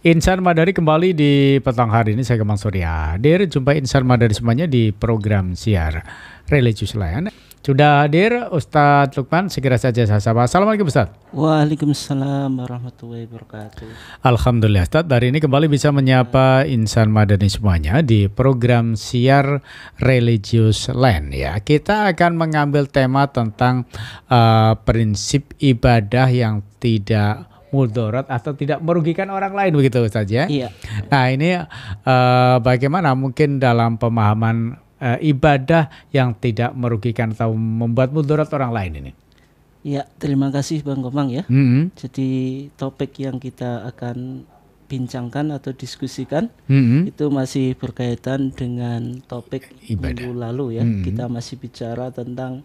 Insan Madari kembali di petang hari ini, saya Kemang Surya hadir. Jumpa Insan Madari semuanya di program siar Religius Lain. Sudah hadir Ustadz Lukman, segera saja saya sapa. Assalamualaikum Ustadz. Waalaikumsalam warahmatullahi wabarakatuh. Alhamdulillah Ustadz, hari ini kembali bisa menyapa Insan Madani semuanya di program siar Religius Land ya. Kita akan mengambil tema tentang prinsip ibadah yang tidak mudarat atau tidak merugikan orang lain, begitu Ustaz ya. Iya. Nah ini bagaimana mungkin dalam pemahaman ibadah yang tidak merugikan atau membuat mudarat orang lain ini? Ya, terima kasih Bang Komang ya. Jadi topik yang kita akan bincangkan atau diskusikan itu masih berkaitan dengan topik ibadah minggu lalu ya. Kita masih bicara tentang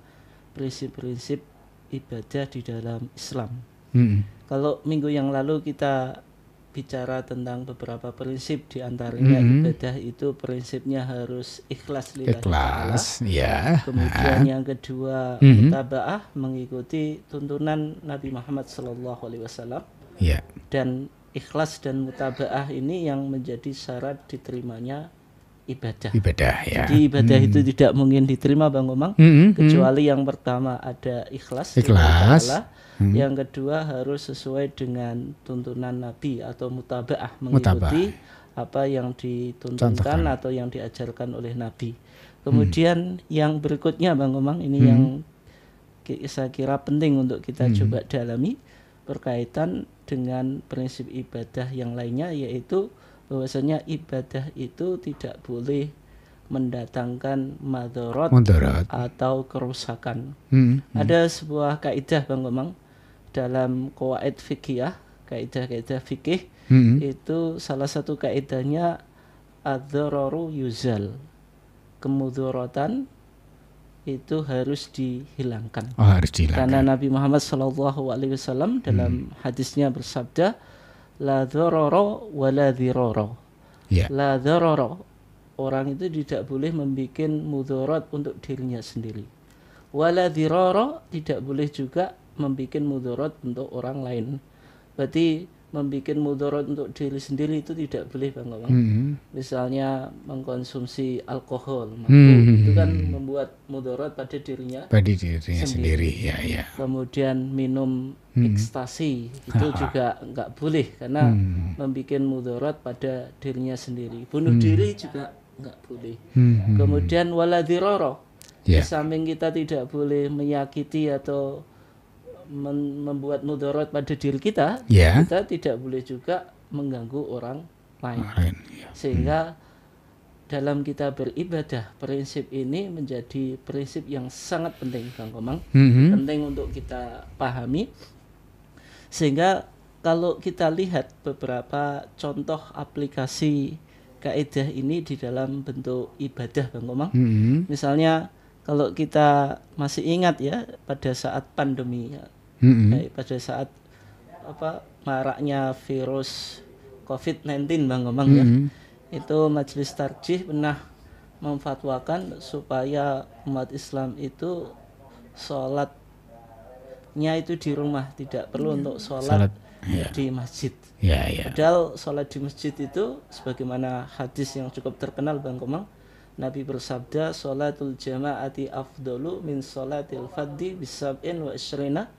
prinsip-prinsip ibadah di dalam Islam. Kalau minggu yang lalu kita bicara tentang beberapa prinsip, di antaranya ibadah itu prinsipnya harus ikhlas lillahi ta'ala. Ya. Kemudian yang kedua mutaba'ah, mengikuti tuntunan Nabi Muhammad SAW. Ya. Dan ikhlas dan mutaba'ah ini yang menjadi syarat diterimanya ibadah. Ya. Jadi ibadah itu tidak mungkin diterima Bang Komang kecuali yang pertama ada ikhlas. Yang kedua harus sesuai dengan tuntunan Nabi atau mutaba'ah, mengikuti apa yang dituntunkan atau yang diajarkan oleh Nabi. Kemudian yang berikutnya Bang Komang, ini yang saya kira penting untuk kita coba dalami, berkaitan dengan prinsip ibadah yang lainnya, yaitu bahwasanya ibadah itu tidak boleh mendatangkan madarat atau kerusakan. Ada sebuah kaidah Bang Komang dalam qawaid fikih, kaidah-kaidah fikih itu salah satu kaidahnya ad-dhararu yuzal, kemudaratan itu harus dihilangkan. Karena Nabi Muhammad SAW dalam hadisnya bersabda, la dharara wa la dhirara. La dharara, orang itu tidak boleh membuat mudarat untuk dirinya sendiri. Wa la dhirara, tidak boleh juga membuat mudarat untuk orang lain. Berarti membuat mudarat untuk diri sendiri itu tidak boleh Bang Komang. Misalnya mengkonsumsi alkohol, itu kan membuat mudarat pada dirinya sendiri. Ya. Kemudian minum ekstasi itu juga enggak boleh, karena membuat mudarat pada dirinya sendiri. Bunuh diri juga enggak boleh. Kemudian wala dirara, di samping kita tidak boleh menyakiti atau membuat mudarat pada diri kita, kita tidak boleh juga mengganggu orang lain. Sehingga dalam kita beribadah, prinsip ini menjadi prinsip yang sangat penting Bang Komang, penting untuk kita pahami. Sehingga kalau kita lihat beberapa contoh aplikasi kaidah ini di dalam bentuk ibadah Bang Komang, misalnya kalau kita masih ingat ya, pada saat pandemi ya, pada saat maraknya virus COVID-19 Bang Komang ya, itu Majelis Tarjih pernah memfatwakan supaya umat Islam itu sholatnya itu di rumah, tidak perlu untuk sholat di masjid. Padahal sholat di masjid itu sebagaimana hadis yang cukup terkenal Bang Komang, Nabi bersabda, sholatul jama'ati afdalu min sholatil faddi bisab'in wa isyrina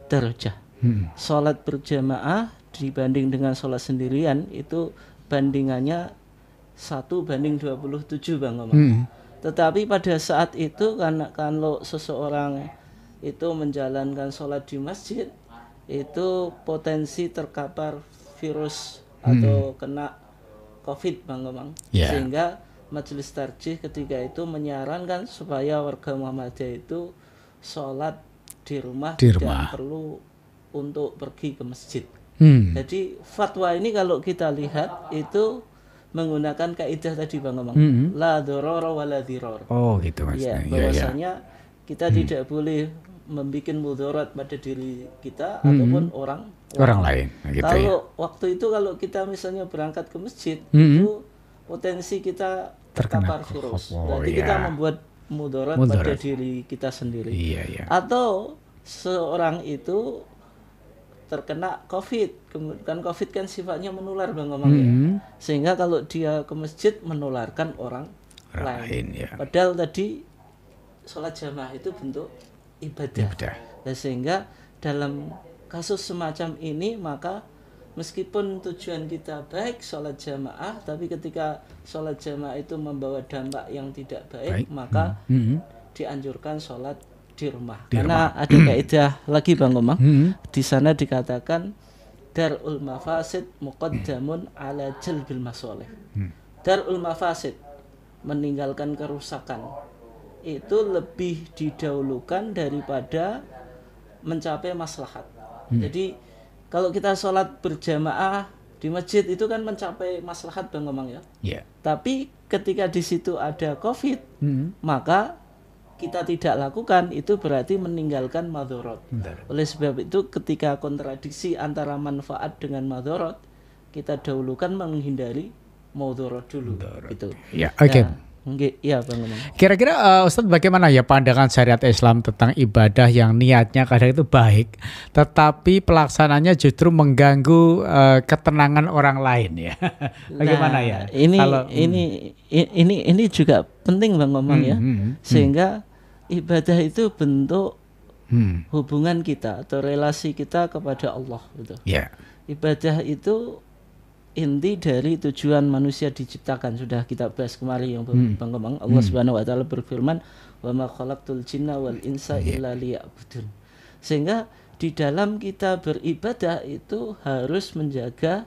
darajah. Sholat berjamaah dibanding dengan sholat sendirian itu bandingannya 1:27 Bang Komang. Tetapi pada saat itu, karena kalau seseorang itu menjalankan sholat di masjid, itu potensi terkapar virus atau kena COVID Bang Komang. Sehingga Majelis Tarjih ketika itu menyarankan supaya warga Muhammadiyah itu sholat di rumah, tidak perlu untuk pergi ke masjid. Jadi fatwa ini kalau kita lihat itu menggunakan kaidah tadi Bang Komang, la dharara wa la dhirar. Gitu Mas. Bahwasanya kita tidak boleh membuat mudarat pada diri kita ataupun orang lain. Kalau waktu itu kalau kita misalnya berangkat ke masjid, itu potensi kita terkapar virus. Berarti kita membuat mudarat pada diri kita sendiri. Atau seorang itu terkena COVID, kan COVID kan sifatnya menular Bang Komang ya. Sehingga kalau dia ke masjid menularkan orang lain. Ya. Padahal tadi sholat jamaah itu bentuk ibadah. Dan sehingga dalam kasus semacam ini maka meskipun tujuan kita baik sholat jamaah, tapi ketika sholat jamaah itu membawa dampak yang tidak baik. Maka dianjurkan sholat di rumah. Karena ada kaidah lagi Bang Komang. Di sana dikatakan darul mafasid muqaddamun ala jalbil masoleh. Darul mafasid, meninggalkan kerusakan, itu lebih didahulukan daripada mencapai maslahat. Jadi kalau kita sholat berjamaah di masjid itu kan mencapai maslahat Bang Komang ya. Tapi ketika di situ ada COVID, maka kita tidak lakukan, itu berarti meninggalkan madharat. Oleh sebab itu ketika kontradiksi antara manfaat dengan madharat, kita dahulukan menghindari madharat dulu. Gitu. Ya, oke. Iya Bang Komang. Kira-kira Ustadz bagaimana ya pandangan syariat Islam tentang ibadah yang niatnya kadang itu baik, tetapi pelaksananya justru mengganggu ketenangan orang lain ya? Bagaimana ya? Ini juga penting Bang Komang ya. Sehingga ibadah itu bentuk hubungan kita atau relasi kita kepada Allah gitu. Ibadah itu inti dari tujuan manusia diciptakan, sudah kita bahas kemarin yang Bang Komang. Allah Subhanahu wa taala berfirman, "Wa ma khalaqtul jinna wal insa illa liya'budun." Sehingga di dalam kita beribadah itu harus menjaga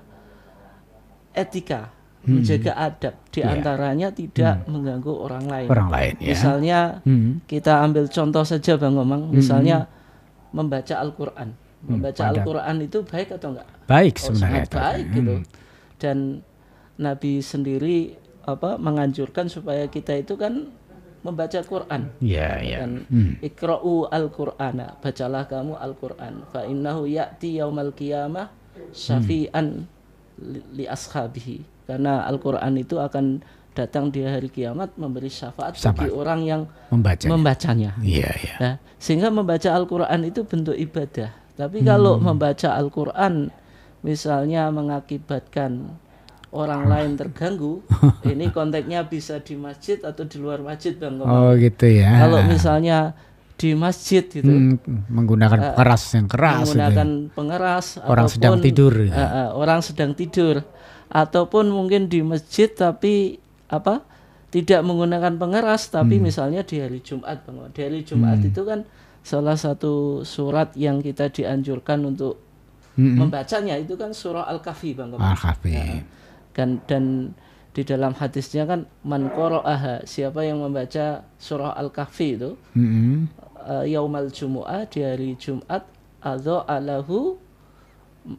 etika, menjaga adab, di antaranya tidak mengganggu orang lain. Misalnya kita ambil contoh saja Bang Komang, misalnya membaca Al-Qur'an. Membaca Al-Qur'an itu baik atau enggak? Baik sebenarnya. Sangat baik gitu. Dan Nabi sendiri menganjurkan supaya kita itu kan membaca Quran. Dan iqra'u al-Qur'ana, bacalah kamu Al-Qur'an. Fa innahu ya'ti yaumal qiyamah syafi'an li ashabihi. Karena Al-Qur'an itu akan datang di hari kiamat memberi syafaat bagi orang yang membacanya. Nah, sehingga membaca Al-Qur'an itu bentuk ibadah. Tapi kalau membaca Al-Qur'an misalnya mengakibatkan orang lain terganggu, ini konteksnya bisa di masjid atau di luar masjid Bang Komang. Oh gitu ya. Kalau misalnya di masjid gitu, menggunakan pengeras yang keras, pengeras, orang sedang tidur, orang sedang tidur, ataupun mungkin di masjid tapi tidak menggunakan pengeras, tapi misalnya di hari Jumat Bang Komang. Di hari Jumat itu kan salah satu surat yang kita dianjurkan untuk membacanya itu kan surah Al-Kahfi Bang Komang. Dan di dalam hadisnya kan man qara'aha, siapa yang membaca surah Al-Kahfi itu yaumal jumu'ah, di hari Jumat, adha'alahu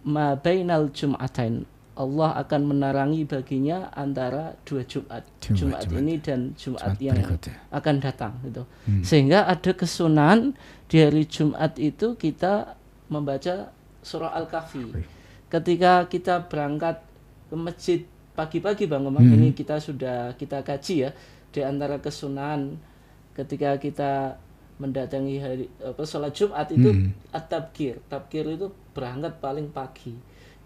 ma bainal jum'atain, Allah akan menerangi baginya antara dua Jumat ini dan Jumat yang akan datang gitu. Sehingga ada kesunahan di hari Jumat itu kita membaca surah Al-Kahfi. Ketika kita berangkat ke masjid pagi-pagi Bang Komang, ini kita kaji ya, di antara kesunahan ketika kita mendatangi hari sholat Jumat itu at-tabkir. Tabkir itu berangkat paling pagi.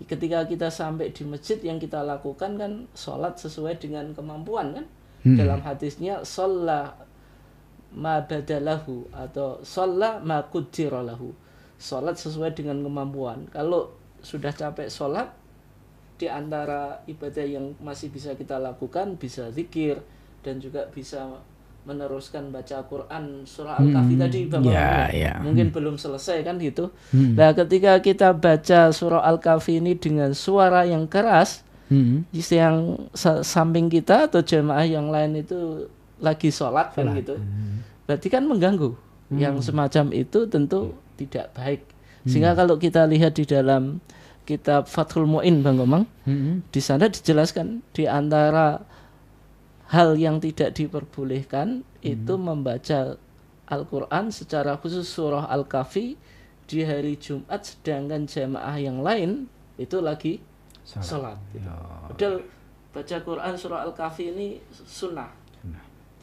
Ketika kita sampai di masjid, yang kita lakukan kan sholat sesuai dengan kemampuan kan. Dalam hadisnya shalla ma badalahu atau shalla ma qaddara lahu. Sholat sesuai dengan kemampuan. Kalau sudah capek sholat, di antara ibadah yang masih bisa kita lakukan, bisa zikir dan juga bisa meneruskan baca Quran surah Al-Kahfi tadi Bang Komang. Mungkin belum selesai kan gitu. Nah, ketika kita baca surah Al-Kahfi ini dengan suara yang keras, yang samping kita atau jemaah yang lain itu lagi sholat kan gitu, berarti kan mengganggu. Yang semacam itu tentu tidak baik. Sehingga kalau kita lihat di dalam kitab Fathul Mu'in Bang Komang, di sana dijelaskan di antara hal yang tidak diperbolehkan itu membaca Al-Quran secara khusus surah Al-Kahfi di hari Jumat, sedangkan jamaah yang lain itu lagi sholat gitu. Padahal baca Quran surah Al-Kahfi ini sunnah.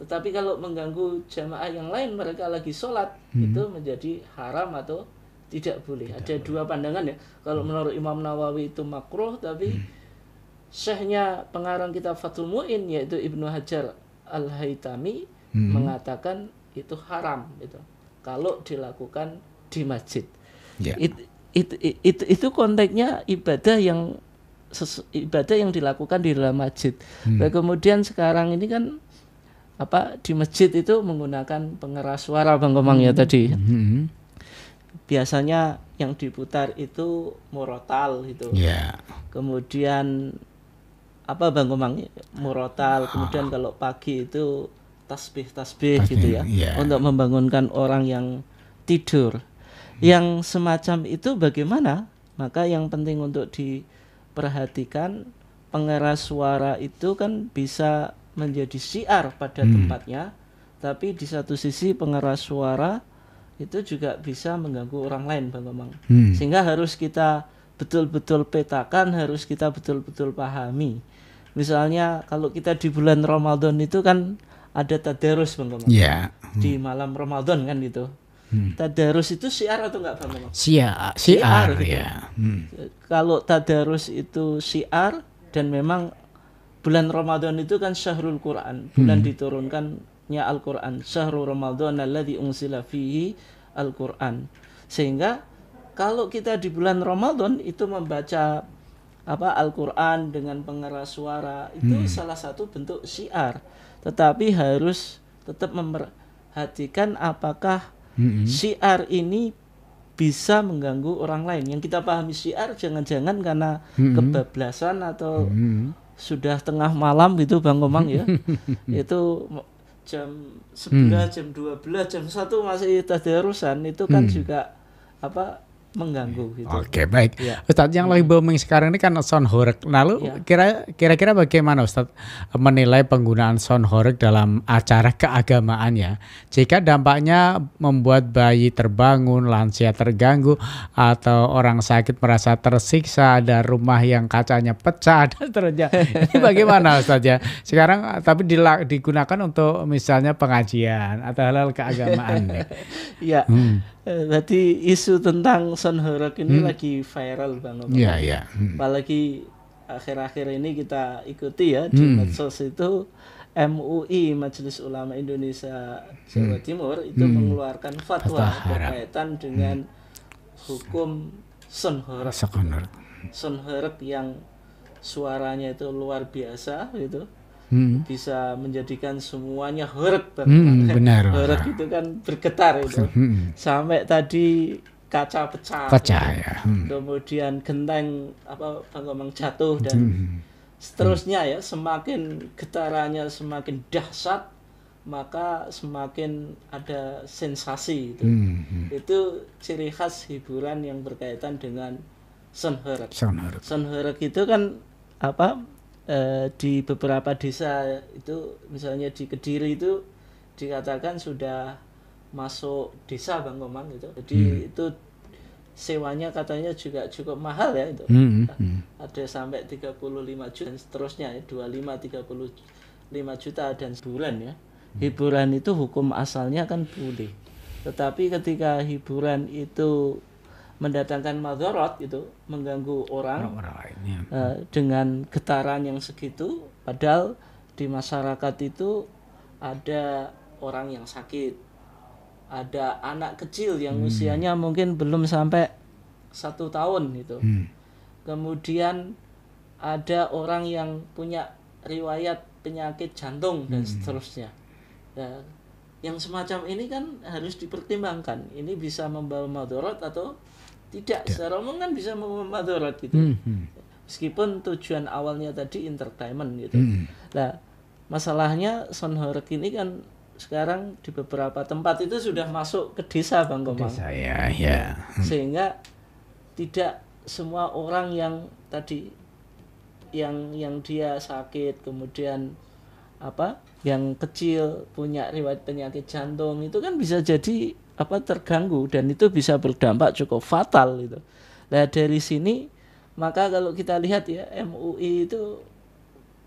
Tetapi kalau mengganggu jamaah yang lain, mereka lagi sholat, itu menjadi haram atau tidak boleh. Ada dua pandangan ya. Kalau menurut Imam Nawawi itu makruh, tapi syekhnya pengarang kitab Fathul Mu'in yaitu Ibnu Hajar Al-Haytami mengatakan itu haram gitu. Kalau dilakukan di masjid. Itu konteksnya ibadah yang dilakukan di dalam masjid. Nah, kemudian sekarang ini kan di masjid itu menggunakan pengeras suara Bang Komang ya tadi. Biasanya yang diputar itu murotal gitu. Kemudian Bang Komang? Murotal. Kemudian kalau pagi itu tasbih gitu ya. Untuk membangunkan orang yang tidur. Yang semacam itu bagaimana? Maka yang penting untuk diperhatikan, pengeras suara itu kan bisa menjadi syiar pada tempatnya, tapi di satu sisi pengeras suara itu juga bisa mengganggu orang lain Bang Komang. Sehingga harus kita betul-betul petakan, harus kita betul-betul pahami. Misalnya kalau kita di bulan Ramadan itu kan ada tadarus Bang Komang. Di malam Ramadan kan gitu. Tadarus itu syiar atau enggak Bang Komang? Syiar gitu. Kalau tadarus itu syiar dan memang bulan Ramadan itu kan syahrul Quran, bulan diturunkannya Al-Quran. Syahrul Ramadan alladzi unzila fihi Al-Quran. Sehingga kalau kita di bulan Ramadan itu membaca Al-Quran dengan pengeras suara itu salah satu bentuk syiar. Tetapi harus tetap memperhatikan apakah syiar ini bisa mengganggu orang lain. Yang kita pahami syiar jangan-jangan karena kebablasan atau sudah tengah malam gitu Bang Komang ya. Itu jam 11, jam 12, jam 1 masih tadarusan itu kan juga mengganggu gitu. Oke, baik. Ustadz, yang lagi booming sekarang ini kan sound horeg. Lalu kira-kira bagaimana Ustadz menilai penggunaan sound horeg dalam acara keagamaan ya? Jika dampaknya membuat bayi terbangun, lansia terganggu, atau orang sakit merasa tersiksa, ada rumah yang kacanya pecah dan seterusnya. Ini bagaimana Ustadz ya? Sekarang tapi digunakan untuk misalnya pengajian atau hal-hal keagamaan. Iya. Berarti isu tentang sound horeg ini lagi viral Bang Komang. Apalagi akhir-akhir ini kita ikuti ya di medsos itu MUI Majelis Ulama Indonesia Jawa Timur itu mengeluarkan fatwa berkaitan dengan hukum sound horeg. Sound horeg yang suaranya itu luar biasa gitu. Bisa menjadikan semuanya horeg. Benar. Horeg itu kan bergetar itu. Sampai tadi kaca pecah. Ya. Kemudian genteng Bang Komang jatuh dan seterusnya ya. Semakin getarannya semakin dahsyat, maka semakin ada sensasi itu. Itu ciri khas hiburan yang berkaitan dengan sound horeg. Sound horeg itu kan di beberapa desa itu misalnya di Kediri itu dikatakan sudah masuk desa Bang Komang gitu. Jadi itu sewanya katanya juga cukup mahal ya itu. Ada sampai 35 juta dan seterusnya ya, 25 35 juta dan sebulan ya. Hiburan itu hukum asalnya kan boleh. Tetapi ketika hiburan itu mendatangkan madharat gitu, mengganggu orang dengan getaran yang segitu, padahal di masyarakat itu ada orang yang sakit, ada anak kecil yang usianya mungkin belum sampai 1 tahun gitu. Kemudian ada orang yang punya riwayat penyakit jantung dan seterusnya. Nah, yang semacam ini kan harus dipertimbangkan. Ini bisa membawa madharat atau tidak. Secara umum kan bisa membawa madharat gitu. Meskipun tujuan awalnya tadi entertainment gitu. Nah, masalahnya sound horeg ini kan sekarang di beberapa tempat itu sudah masuk ke desa Bang Komang. Sehingga tidak semua orang yang tadi yang dia sakit, kemudian yang kecil punya riwayat penyakit jantung itu kan bisa jadi terganggu dan itu bisa berdampak cukup fatal gitu. Nah, dari sini maka kalau kita lihat ya MUI itu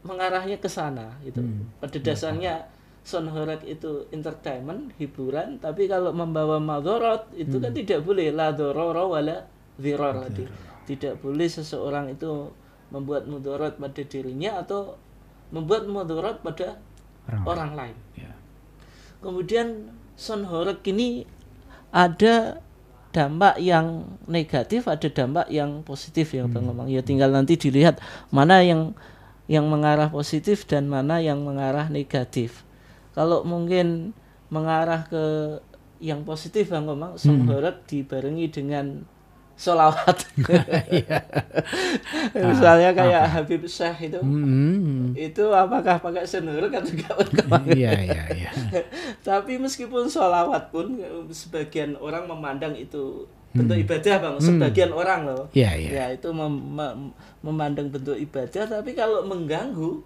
mengarahnya ke sana gitu. Pada dasarnya sonhorak itu entertainment, hiburan, tapi kalau membawa madharat itu kan tidak boleh, la dharara wala dhirar. Tidak boleh seseorang itu membuat mudarat pada dirinya atau membuat mudarat pada orang lain. Kemudian sonhorak ini ada dampak yang negatif, ada dampak yang positif ya Bang Komang. Ya tinggal nanti dilihat mana yang mengarah positif dan mana yang mengarah negatif. Kalau mungkin mengarah ke yang positif Bang Komang, sonhorak dibarengi dengan sholawat. Misalnya kayak Habib Syekh itu apakah pakai sonhorak atau enggak? Iya. Tapi meskipun sholawat pun sebagian orang memandang itu bentuk ibadah Bang, sebagian orang loh. Ya itu memandang bentuk ibadah, tapi kalau mengganggu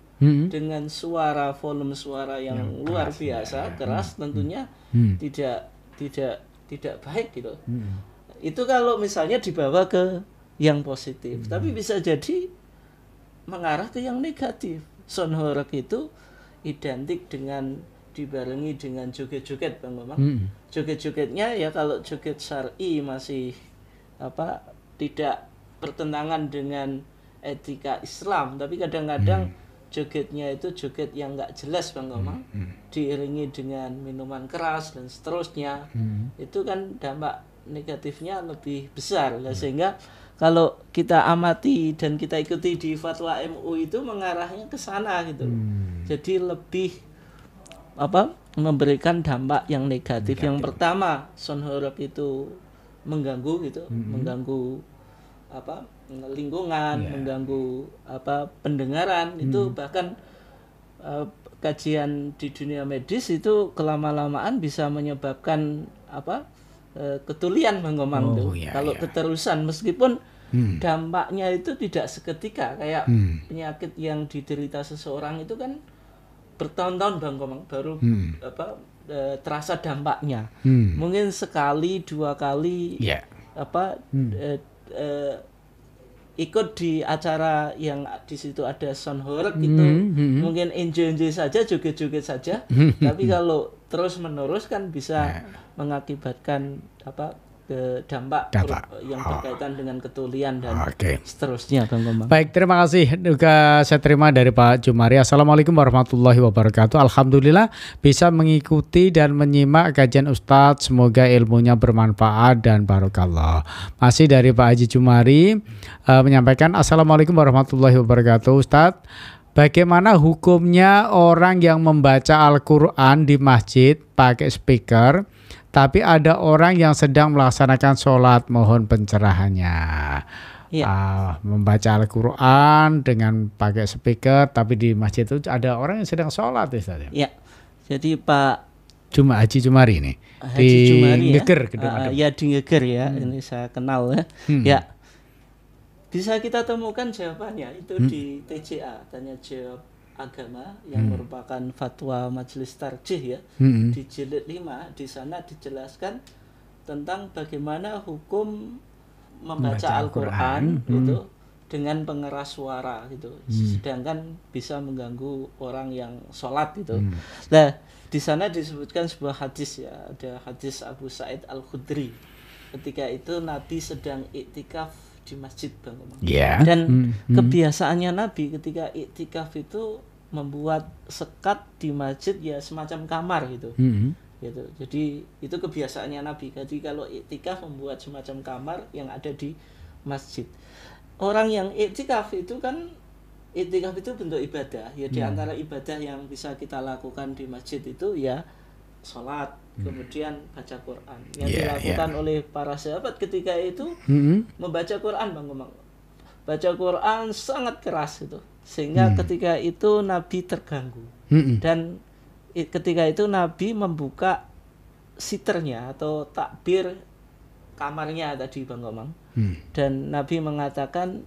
dengan suara, volume suara yang luar biasa keras, tentunya tidak baik gitu. Itu kalau misalnya dibawa ke yang positif, tapi bisa jadi mengarah ke yang negatif. Sonhorak itu identik dengan dibarengi dengan joget-joget Bang Komang. Joget-jogetnya ya kalau joget syar'i masih tidak bertentangan dengan etika Islam, tapi kadang-kadang jogetnya itu joget yang nggak jelas Bang Komang, diiringi dengan minuman keras dan seterusnya. Itu kan dampak negatifnya lebih besar, sehingga kalau kita amati dan kita ikuti di fatwa MU itu mengarahnya ke sana gitu. Jadi lebih memberikan dampak yang negatif. Yang pertama, sonhorak itu mengganggu gitu, mengganggu lingkungan, mengganggu pendengaran. Itu bahkan kajian di dunia medis itu kelama-lamaan bisa menyebabkan ketulian Bang Komang kalau keterusan, meskipun dampaknya itu tidak seketika kayak penyakit yang diderita seseorang itu kan bertahun-tahun Bang Komang baru terasa dampaknya. Mungkin sekali, 2 kali ikut di acara yang di situ ada sonhorak gitu, mungkin enjoy saja, joget-joget saja. Tapi kalau terus menerus kan bisa mengakibatkan dampak yang berkaitan dengan ketulian dan seterusnya Bang Komang. Baik, terima kasih juga saya terima dari Pak Jumari. Assalamualaikum warahmatullahi wabarakatuh. Alhamdulillah bisa mengikuti dan menyimak kajian Ustadz, semoga ilmunya bermanfaat dan barokallah. Masih dari Pak Haji Jumari menyampaikan Assalamualaikum warahmatullahi wabarakatuh. Ustadz, bagaimana hukumnya orang yang membaca Al-Quran di masjid pakai speaker, tapi ada orang yang sedang melaksanakan sholat, mohon pencerahannya. Membaca Al-Quran dengan pakai speaker, tapi di masjid itu ada orang yang sedang sholat. Ya, jadi Pak Haji Jumari ini Haji Jumari Ngeger, di Ngeger ya, ini saya kenal ya. Bisa kita temukan jawabannya itu di TJA, tanya jawab agama yang merupakan fatwa Majelis Tarjih ya, di jilid 5. Di sana dijelaskan tentang bagaimana hukum membaca Al-Quran itu dengan pengeras suara gitu, sedangkan bisa mengganggu orang yang sholat gitu. Nah, di sana disebutkan sebuah hadis ya, ada hadis Abu Sa'id Al-Khudri. Ketika itu Nabi sedang iktikaf di masjid Bang Komang. Dan kebiasaannya Nabi ketika iktikaf itu membuat sekat di masjid ya semacam kamar gitu. Gitu. Jadi itu kebiasaannya Nabi. Jadi kalau iktikaf membuat semacam kamar yang ada di masjid. Orang yang iktikaf itu kan, iktikaf itu bentuk ibadah. Ya di antara ibadah yang bisa kita lakukan di masjid itu ya sholat, kemudian baca Quran. Yang dilakukan oleh para sahabat ketika itu membaca Quran Bang Komang. Baca Quran sangat keras itu, sehingga ketika itu Nabi terganggu. Dan ketika itu Nabi membuka siternya atau takbir kamarnya tadi Bang Komang. Dan Nabi mengatakan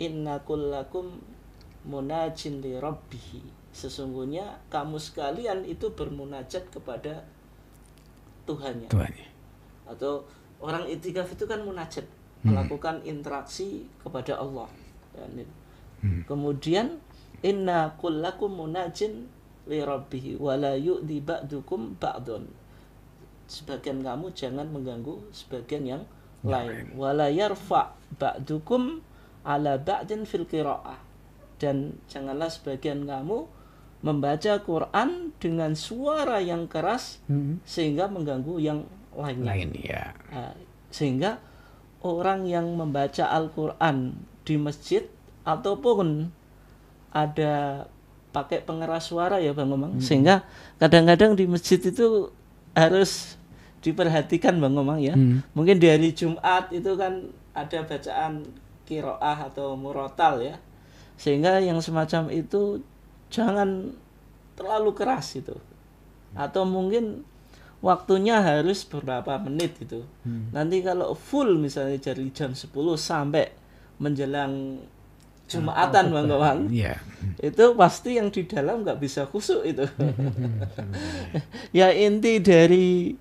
inna kullakum munajin li rabbihi, sesungguhnya kamu sekalian itu bermunajat kepada Tuhannya. Atau orang iktikaf itu kan munajat, melakukan interaksi kepada Allah. Kemudian inna kullakum munajin li rabbih wa la yu'dhi ba'dukum ba'dun. Sebagian kamu jangan mengganggu sebagian yang lain. Wa la yarfa' ba'dukum ala ba'din fil qira'ah. Dan janganlah sebagian kamu membaca Quran dengan suara yang keras sehingga mengganggu yang lainnya. Sehingga orang yang membaca Al-Quran di masjid ataupun ada pakai pengeras suara ya Bang Omang, sehingga kadang-kadang di masjid itu harus diperhatikan Bang Omang ya. Mungkin di hari Jumat itu kan ada bacaan qiraah atau murotal ya, sehingga yang semacam itu jangan terlalu keras itu, atau mungkin waktunya harus beberapa menit gitu. Nanti kalau full misalnya dari jam 10 sampai menjelang Jumatan Bang Omang, itu pasti yang di dalam nggak bisa khusyuk itu. Ya inti dari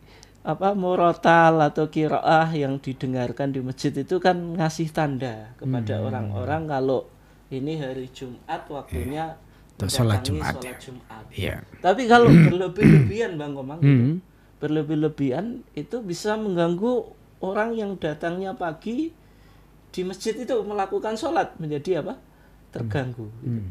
murotal atau qiraah yang didengarkan di masjid itu kan ngasih tanda kepada orang-orang kalau ini hari Jumat waktunya sholat Jumat. Tapi kalau berlebih-lebihan Bang Omang gitu, berlebih-lebihan itu bisa mengganggu orang yang datangnya pagi di masjid itu melakukan sholat, menjadi terganggu gitu.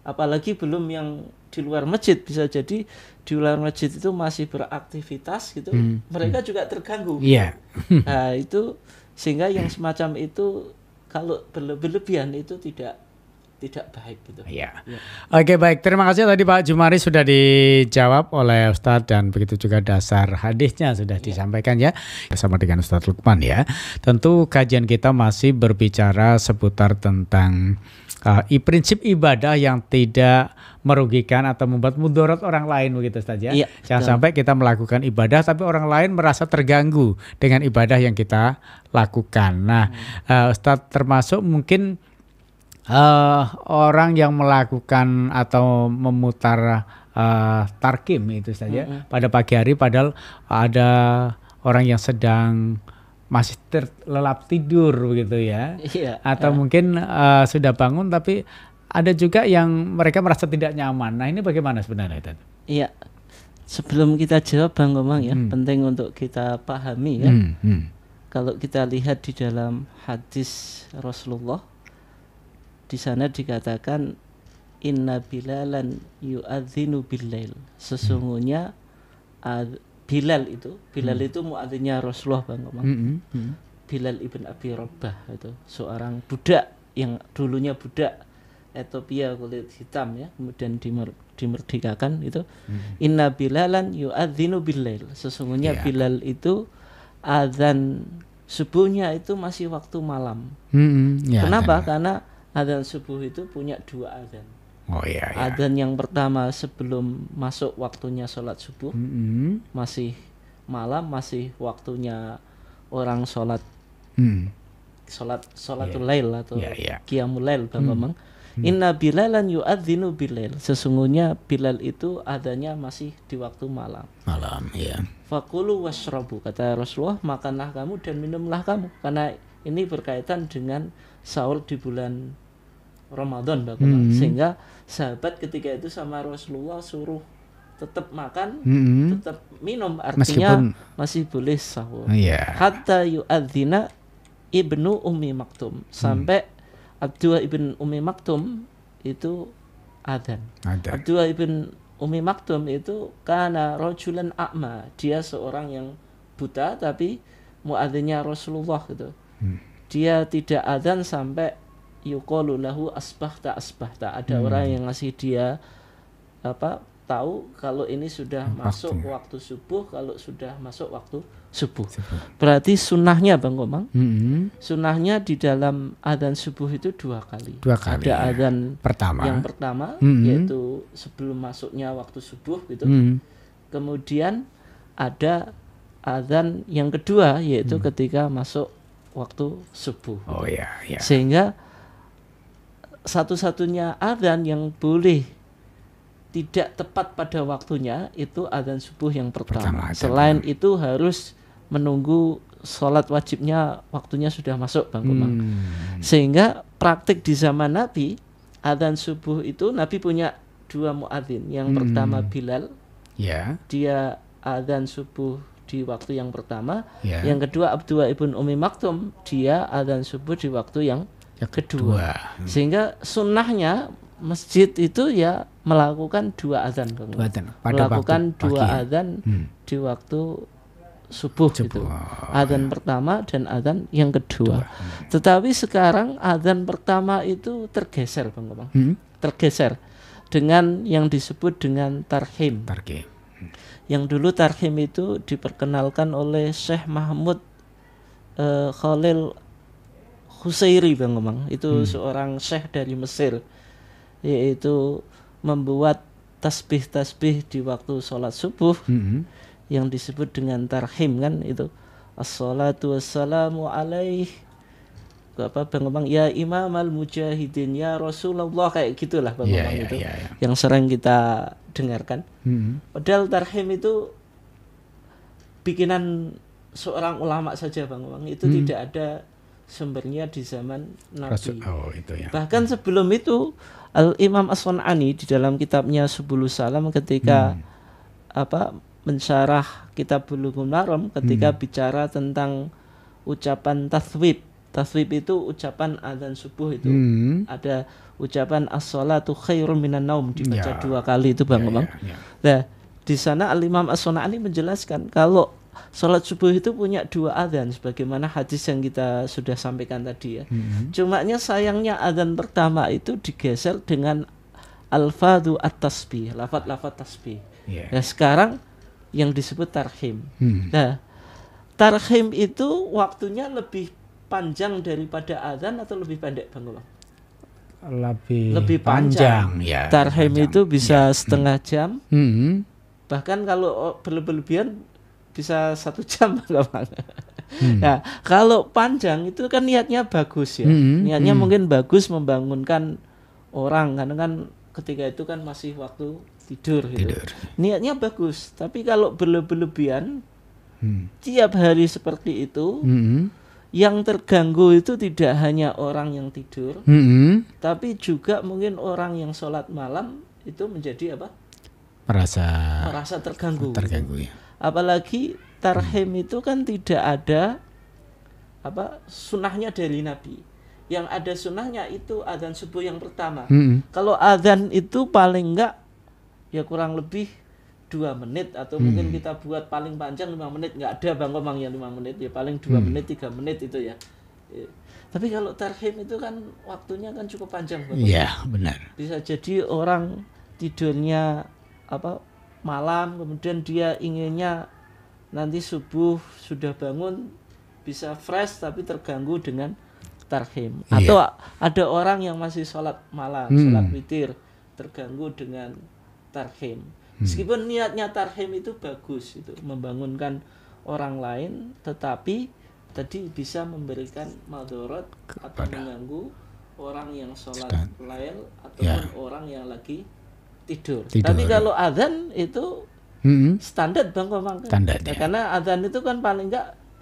Apalagi belum yang di luar masjid, bisa jadi di luar masjid itu masih beraktivitas gitu, mereka juga terganggu. Nah itu sehingga yang semacam itu kalau berlebihan itu tidak baik gitu. Oke, baik, terima kasih tadi Pak Jumari sudah dijawab oleh Ustadz, dan begitu juga dasar hadisnya sudah disampaikan ya bersama dengan Ustadz Lukman ya. Tentu kajian kita masih berbicara seputar tentang prinsip ibadah yang tidak merugikan atau membuat mudarat orang lain begitu saja. Jangan sampai kita melakukan ibadah tapi orang lain merasa terganggu dengan ibadah yang kita lakukan. Nah, Ustadz termasuk mungkin orang yang melakukan atau memutar tarkim itu saja pada pagi hari, padahal ada orang yang sedang masih terlelap tidur begitu ya, atau mungkin sudah bangun, tapi ada juga yang mereka merasa tidak nyaman. Nah ini bagaimana sebenarnya itu? Iya, sebelum kita jawab Bang Omang ya, penting untuk kita pahami ya. Kalau kita lihat di dalam hadis Rasulullah, di sana dikatakan inna bilalan yu'adzinu billail. Sesungguhnya Bilal itu muadzinnya Rasulullah Bang Omang. Bilal ibn Abi Rabah itu seorang budak yang dulunya budak Ethiopia kulit hitam ya, kemudian dimerdekakan itu. Inna bilalan yu'adzinu billail. Sesungguhnya Bilal itu azan subuhnya itu masih waktu malam. Kenapa? Karena adzan subuh itu punya dua adzan. Adzan yang pertama sebelum masuk waktunya sholat subuh, masih malam, masih waktunya orang sholat sholatul lail atau qiyamul lail Bang Omang. Inna bilalan yu'adzinu bilail. Sesungguhnya Bilal itu adanya masih di waktu malam. Fakulu washrabu, kata Rasulullah, makanlah kamu dan minumlah kamu, karena ini berkaitan dengan sahur di bulan Ramadan Bang Omang. Sehingga sahabat ketika itu sama Rasulullah suruh tetap makan, tetap minum, artinya masih boleh sahur. Hatta yu'adzina ibnu Ummi Maktum, sampai Abdullah ibn Ummi Maktum itu adzan. Abdullah ibn Ummi Maktum itu kana rajulan a'ma, dia seorang yang buta tapi muadzinnya Rasulullah gitu. Dia tidak adzan sampai yuqalu lahu asbahta. Ada orang yang ngasih dia tahu kalau ini sudah masuk waktu subuh, kalau sudah masuk waktu subuh. Berarti sunnahnya Bang Omang, sunnahnya di dalam adzan subuh itu dua kali. Ada adzan yang pertama yaitu sebelum masuknya waktu subuh gitu. Kemudian ada adzan yang kedua yaitu ketika masuk waktu subuh. Sehingga satu-satunya adzan yang boleh tidak tepat pada waktunya itu adzan subuh yang pertama. Selain itu harus menunggu sholat wajibnya waktunya sudah masuk Bang Omang. Sehingga praktik di zaman Nabi, adzan subuh itu Nabi punya dua muadzin. Yang pertama Bilal, dia adzan subuh di waktu yang pertama. Yang kedua Abdullah ibn Ummi Maktum, dia adzan subuh di waktu yang kedua. Sehingga sunnahnya masjid itu ya melakukan dua adzan, melakukan dua adzan di waktu subuh. Itu adzan pertama dan adzan yang kedua. Tetapi sekarang adzan pertama itu tergeser, Bang Komang. Tergeser dengan yang disebut dengan tarhim. Yang dulu tarhim itu diperkenalkan oleh Syekh Mahmud Khalil Husairi, Bang Komang. Itu seorang syekh dari Mesir, yaitu membuat tasbih-tasbih di waktu sholat subuh yang disebut dengan tarhim, kan itu assalatu wassalamu alaih apa Bang Komang, ya imam al-mujahidin, ya Rasulullah, kayak gitulah Bang Komang itu yang sering kita dengarkan. Padahal tarhim itu bikinan seorang ulama saja, Bang Komang. Itu tidak ada sumbernya di zaman Nabi. Bahkan sebelum itu Al-Imam As-Sun'ani di dalam kitabnya Subulus Salam ketika mensyarah kitab Bulughul Maram, ketika bicara tentang ucapan tathwib. Tathwib itu ucapan adzan subuh itu. Ada ucapan as-shalatu khairun minan naum dibaca dua kali itu, Bang Komang. Nah, di sana Al-Imam As-Sun'ani menjelaskan kalau sholat subuh itu punya dua adzan sebagaimana hadis yang kita sudah sampaikan tadi ya. Cumanya sayangnya adzan pertama itu digeser dengan al-fadhu at-tasbih, lafaz-lafaz tasbih. Nah, sekarang yang disebut tarhim. Nah, tarhim itu waktunya lebih panjang daripada adzan atau lebih pendek, Bang Komang? Lebih panjang. Tarhim itu bisa setengah jam. Bahkan kalau berlebihan bisa 1 jam, Bang. Nah, kalau panjang itu kan niatnya bagus ya. Niatnya mungkin bagus membangunkan orang, karena kan ketika itu kan masih waktu tidur gitu. Niatnya bagus, tapi kalau berlebihan tiap hari seperti itu, yang terganggu itu tidak hanya orang yang tidur, tapi juga mungkin orang yang sholat malam itu menjadi apa? Merasa terganggu. Ya. Apalagi tarhim itu kan tidak ada sunnahnya dari Nabi. Yang ada sunnahnya itu adzan subuh yang pertama. Kalau adzan itu paling enggak ya kurang lebih 2 menit atau mungkin kita buat paling panjang 5 menit. Enggak ada, Bang Komang, yang 5 menit, ya paling 2 menit 3 menit itu ya. Tapi kalau tarhim itu kan waktunya kan cukup panjang, Bang. Iya, benar. Bisa jadi orang tidurnya malam, kemudian dia inginnya nanti subuh sudah bangun bisa fresh, tapi terganggu dengan tarhim. Atau ada orang yang masih sholat malam, sholat witir, terganggu dengan tarhim. Meskipun niatnya tarhim itu bagus, itu membangunkan orang lain, tetapi tadi bisa memberikan madharat atau mengganggu orang yang sholat lail ataupun orang yang lagi tidur. Tapi kalau adzan itu standar, Bang Komang. Karena adzan itu kan paling 2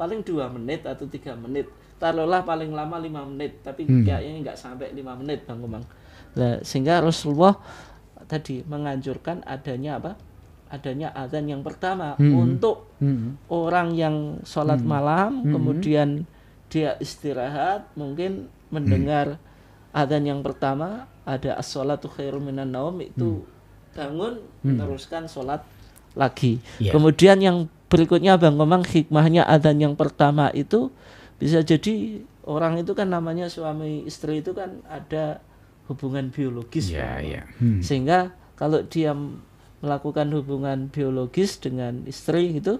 menit atau 3 menit. Taruhlah paling lama 5 menit, tapi kayaknya enggak sampai 5 menit, Bang Komang. Nah, sehingga Rasulullah tadi menganjurkan adanya adanya adzan yang pertama untuk orang yang sholat malam, kemudian dia istirahat, mungkin mendengar adzan yang pertama, ada as-shalatu khairum minan naum, itu bangun meneruskan sholat lagi. Kemudian yang berikutnya, Bang Komang, hikmahnya adzan yang pertama itu bisa jadi orang itu kan namanya suami istri itu kan ada hubungan biologis, sehingga kalau dia melakukan hubungan biologis dengan istri itu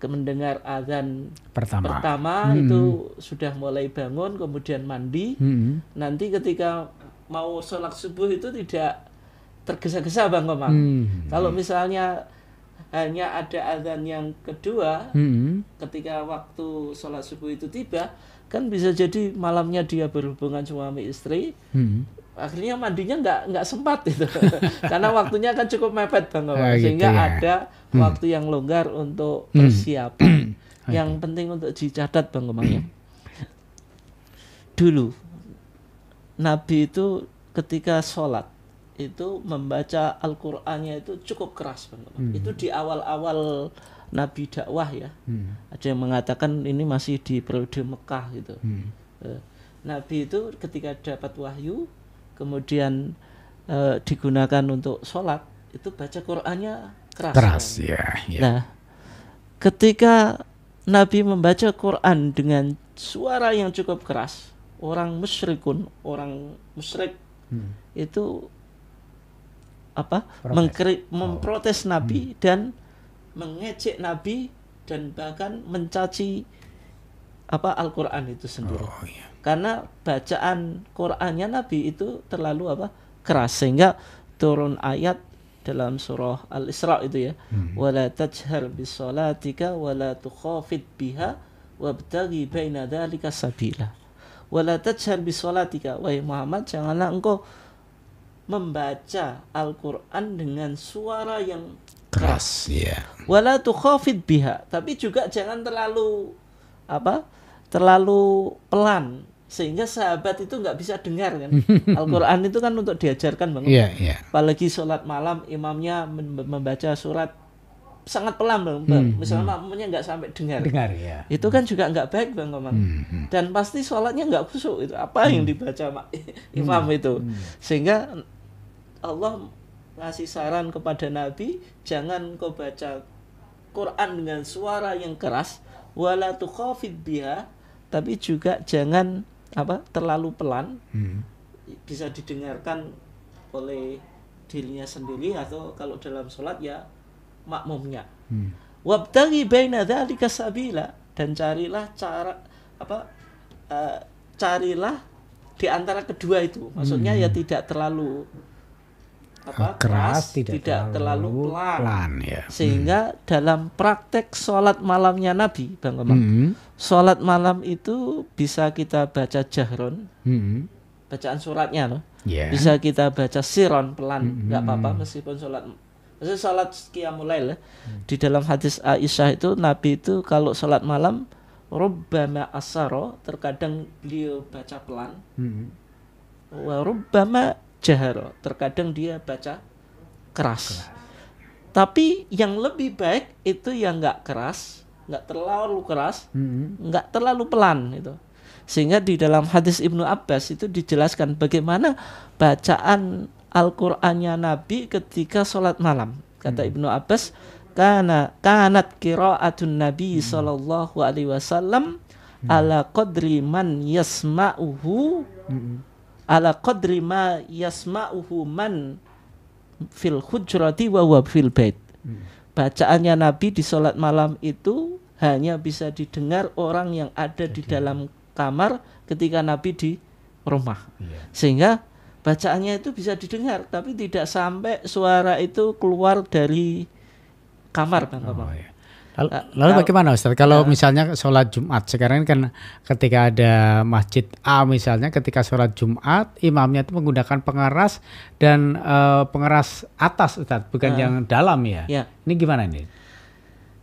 mendengar adzan pertama itu sudah mulai bangun, kemudian mandi, nanti ketika mau sholat subuh itu tidak tergesa-gesa, Bang Komang. Kalau misalnya hanya ada adzan yang kedua, ketika waktu sholat subuh itu tiba, kan bisa jadi malamnya dia berhubungan suami istri, akhirnya mandinya nggak sempat itu, karena waktunya kan cukup mepet, Bang Komang. Sehingga ada waktu yang longgar untuk persiapan. Yang penting untuk dicatat, Bang Komang, ya. Dulu Nabi itu ketika sholat itu membaca Al-Qur'annya itu cukup keras Bang. Itu di awal-awal Nabi dakwah ya. Ada yang mengatakan ini masih di periode Mekah gitu. Nabi itu ketika dapat wahyu kemudian digunakan untuk sholat itu baca Qur'annya keras ya. Nah, ketika Nabi membaca Quran dengan suara yang cukup keras, orang musyrik itu memprotes Nabi dan mengejek Nabi dan bahkan mencaci Al-Qur'an itu sendiri. Karena bacaan Qur'annya Nabi itu terlalu keras sehingga turun ayat dalam surah Al-Isra itu ya. Wala tajhar bisolatika wala tukhafid biha wabtaghi baina dzalika sabila. Wala tajhar bisolatika, wahai Muhammad, janganlah engkau membaca Al-Qur'an dengan suara yang keras. Wala tukhafid biha, tapi juga jangan terlalu pelan sehingga sahabat itu nggak bisa dengar kan. Al-Qur'an itu kan untuk diajarkan Bang. Apalagi sholat malam imamnya membaca surat sangat pelan Bang. Misalnya makmumnya nggak sampai dengar ya. Itu kan juga nggak baik Bang Komang. Dan pasti sholatnya nggak khusyuk itu. Apa yang dibaca imam itu. Sehingga Allah ngasih saran kepada Nabi, jangan kau baca Quran dengan suara yang keras, wala tukhafid biha, tapi juga jangan terlalu pelan, bisa didengarkan oleh dirinya sendiri atau kalau dalam sholat ya makmumnya. Wabtaghi baina dzalika sabila, dan carilah cara carilah di antara kedua itu. Maksudnya ya tidak terlalu keras, tidak terlalu pelan ya. Sehingga dalam praktek sholat malamnya Nabi Bang Komang, sholat malam itu bisa kita baca jahron, bacaan suratnya loh. Bisa kita baca siron pelan, nggak apa-apa meskipun sholat qiyamul lail. Di dalam hadis Aisyah itu Nabi itu kalau sholat malam rubbama asaro, terkadang beliau baca pelan, wa rubbama jaharo, terkadang dia baca keras. Tapi yang lebih baik itu yang nggak keras, nggak terlalu keras, nggak terlalu pelan itu. Sehingga di dalam hadis Ibnu Abbas itu dijelaskan bagaimana bacaan Al-Qur'annya Nabi ketika sholat malam. Kata Ibnu Abbas, kanat qira'atun Nabi sallallahu alaihi wasallam ala qadri man yasma'uhu ala qadri ma yasma'uhu man fil hujrati wa huwa fil bait. Bacaannya Nabi di salat malam itu hanya bisa didengar orang yang ada di dalam kamar ketika Nabi di rumah. Sehingga bacaannya itu bisa didengar tapi tidak sampai suara itu keluar dari kamar Bang. Lalu bagaimana Ustaz kalau misalnya sholat Jumat sekarang kan ketika ada masjid A misalnya ketika sholat Jumat imamnya itu menggunakan pengeras dan pengeras atas Ustaz bukan yang dalam ya. Ini gimana ini?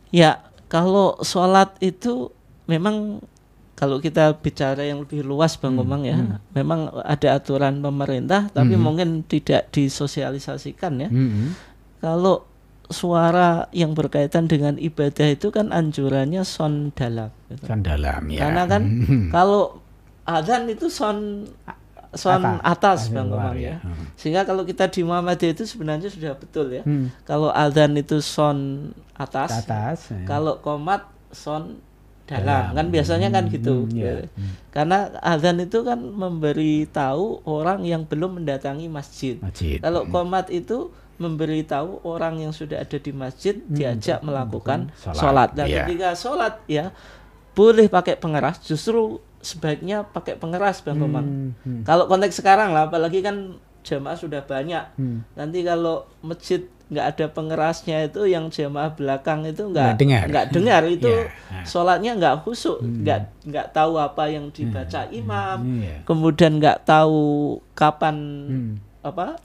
Ya kalau sholat itu memang kalau kita bicara yang lebih luas Bang Komang ya memang ada aturan pemerintah tapi mungkin tidak disosialisasikan ya. Kalau suara yang berkaitan dengan ibadah itu kan anjurannya sound dalam gitu. Sound dalam ya. Karena kan kalau adzan itu sound atas Bang Komang ya. Sehingga kalau kita di Muhammadiyah itu sebenarnya sudah betul ya. Kalau adzan itu sound atas ya. Kalau qomat sound dalam kan biasanya kan gitu. Karena adzan itu kan memberi tahu orang yang belum mendatangi masjid. Kalau qomat itu memberitahu orang yang sudah ada di masjid diajak melakukan sholat. Dan ketika sholat ya boleh pakai pengeras, justru sebaiknya pakai pengeras Bang Komang. Kalau konteks sekarang lah, apalagi kan jamaah sudah banyak. Nanti kalau masjid nggak ada pengerasnya itu yang jamaah belakang itu nggak dengar itu sholatnya nggak khusyuk, nggak tahu apa yang dibaca imam, kemudian nggak tahu kapan kapan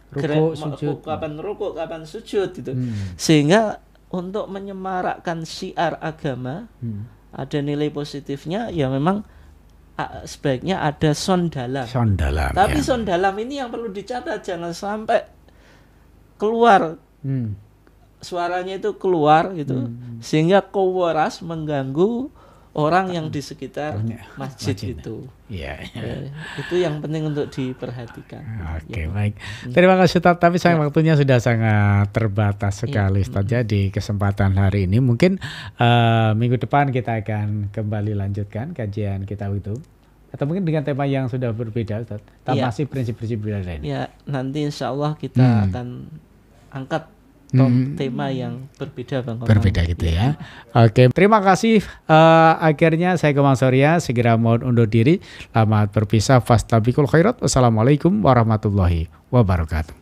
rukuk, kapan sujud gitu. Sehingga untuk menyemarakkan syiar agama ada nilai positifnya ya memang sebaiknya ada sound dalam. Tapi sound dalam ini yang perlu dicatat jangan sampai keluar, suaranya itu keluar gitu, sehingga kowaras mengganggu orang yang di sekitar masjid itu. Itu yang penting untuk diperhatikan. Oke, baik. Terima kasih Ustaz, tapi sayang waktunya sudah sangat terbatas sekali Ustaz. Di kesempatan hari ini mungkin minggu depan kita akan kembali lanjutkan kajian kita itu. Atau mungkin dengan tema yang sudah berbeda Ustaz. Masih prinsip-prinsip lain. Ya, nanti insya Allah kita akan angkat tema yang berbeda Bang Komang. Berbeda gitu ya. Oke, terima kasih. Akhirnya saya Komang Surya segera mohon undur diri. Selamat berpisah. Fastabiqul khairat. Wassalamualaikum warahmatullahi wabarakatuh.